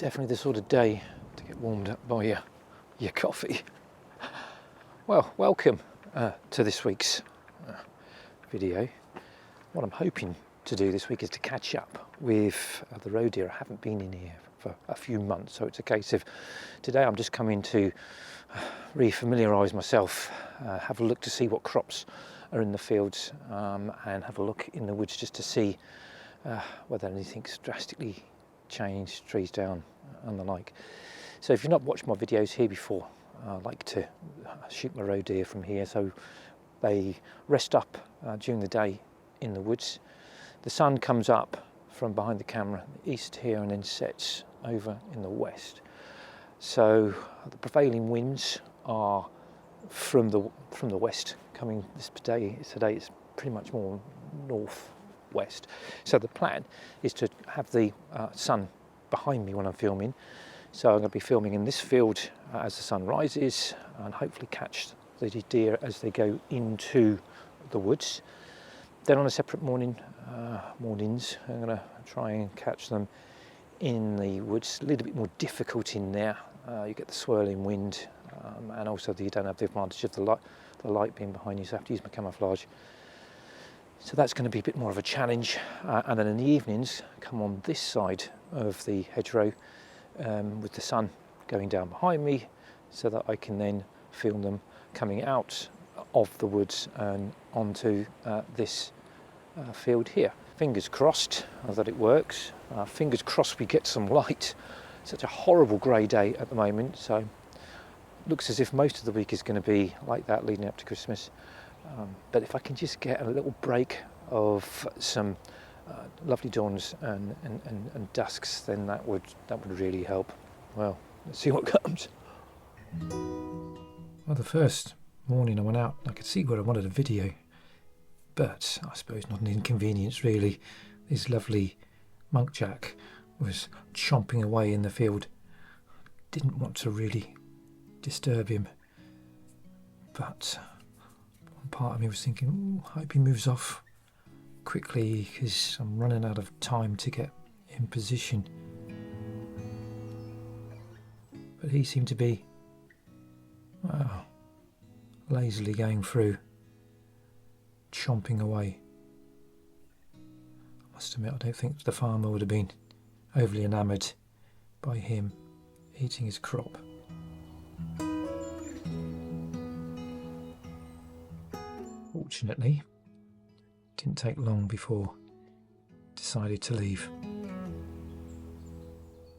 Definitely the sort of day to get warmed up by your coffee. Well, welcome to this week's video. What I'm hoping to do this week is to catch up with the Roe Deer. I haven't been in here for a few months, so it's a case of today I'm just coming to re-familiarise myself, have a look to see what crops are in the fields, and have a look in the woods just to see whether anything's drastically changed, trees down and the like. So if you've not watched my videos here before, I like to shoot my Roe Deer from here, so they rest up during the day in the woods. The sun comes up from behind the camera east here and then sets over in the west. So the prevailing winds are from the west coming today. It's pretty much more northwest. So the plan is to have the sun behind me when I'm filming. So I'm going to be filming in this field as the sun rises and hopefully catch the deer as they go into the woods. Then on a separate mornings, I'm going to try and catch them in the woods. A little bit more difficult in there. You get the swirling wind, and also you don't have the advantage of the light being behind you, so I have to use my camouflage. So that's going to be a bit more of a challenge. And then in the evenings, come on this side of the hedgerow with the sun going down behind me, so that I can then film them coming out of the woods and onto this field here. Fingers crossed that it works. Fingers crossed we get some light. Such a horrible grey day at the moment, so looks as if most of the week is going to be like that leading up to Christmas. But if I can just get a little break of some lovely dawns and dusks, then that would really help. Well, let's see what comes. Well, the first morning I went out, I could see where I wanted a video, but I suppose not an inconvenience really. This lovely muntjac was chomping away in the field. Didn't want to really disturb him, but one part of me was thinking, I hope he moves off quickly because I'm running out of time to get in position. But he seemed to be lazily going through, chomping away. I must admit, I don't think the farmer would have been overly enamoured by him eating his crop. Fortunately, it didn't take long before I decided to leave,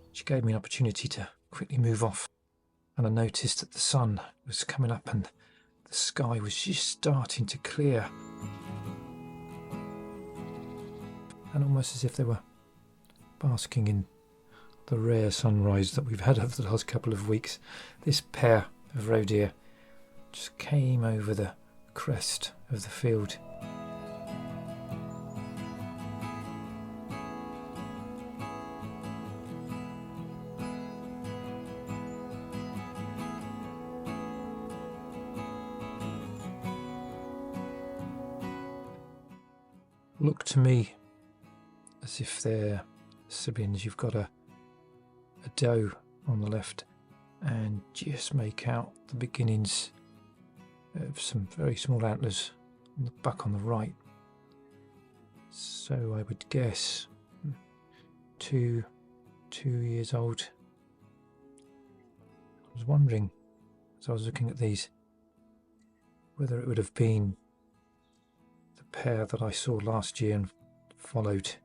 which gave me an opportunity to quickly move off. And I noticed that the sun was coming up and the sky was just starting to clear, and almost as if they were basking in the rare sunrise that we've had over the last couple of weeks. This pair of Roe Deer just came over the crest of the field. Look to me as if they're siblings. You've got a doe on the left and just make out the beginnings of some very small antlers on the buck on the right. So I would guess 2 years old. I was wondering, as I was looking at these, whether it would have been the pair that I saw last year and followed.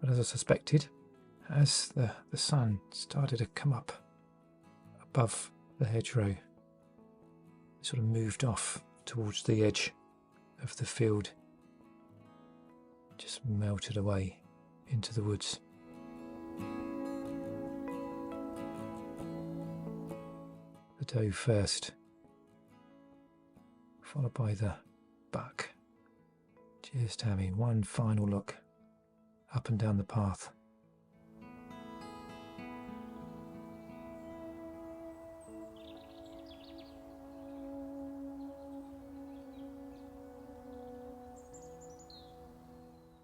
But as I suspected, as the sun started to come up above the hedgerow, it sort of moved off towards the edge of the field, just melted away into the woods. the doe first, followed by the buck. Just having one final look up and down the path.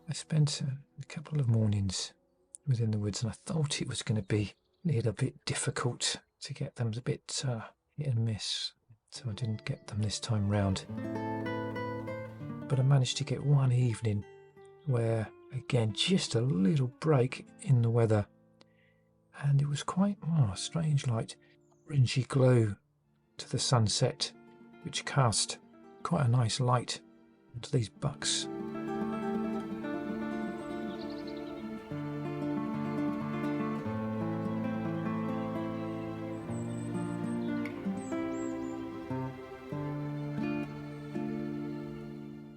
I spent a couple of mornings within the woods, and I thought it was going to be a little bit difficult to get them, a bit hit and miss, so I didn't get them this time round. But I managed to get one evening where, again, just a little break in the weather, and it was quite a strange light, orangey glow to the sunset, which cast quite a nice light onto these bucks.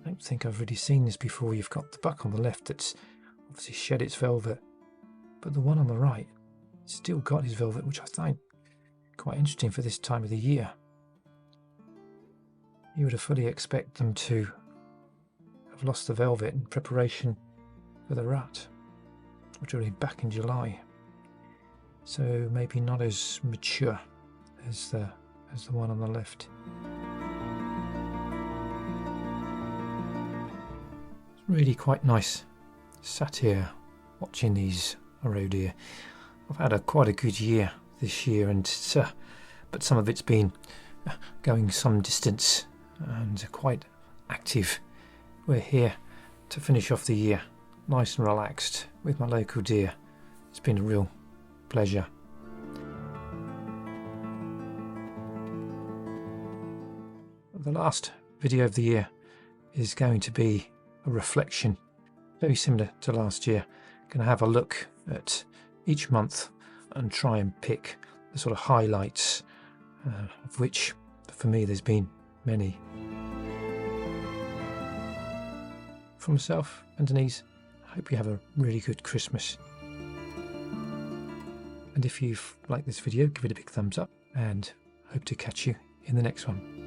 I don't think I've really seen this before. You've got the buck on the left that's obviously shed its velvet, but the one on the right still got his velvet, which I find quite interesting for this time of the year. You would have fully expect them to have lost the velvet in preparation for the rut, which will be back in July, so maybe not as mature as the one on the left. Really quite nice. Sat here watching these Roe Deer. I've had quite a good year this year, and but some of it's been going some distance and quite active. We're here to finish off the year nice and relaxed with my local deer. It's been a real pleasure. The last video of the year is going to be a reflection, very similar to last year. Going to have a look at each month and try and pick the sort of highlights, of which for me there's been many. For myself and Denise, I hope you have a really good Christmas. And if you've liked this video, give it a big thumbs up, and hope to catch you in the next one.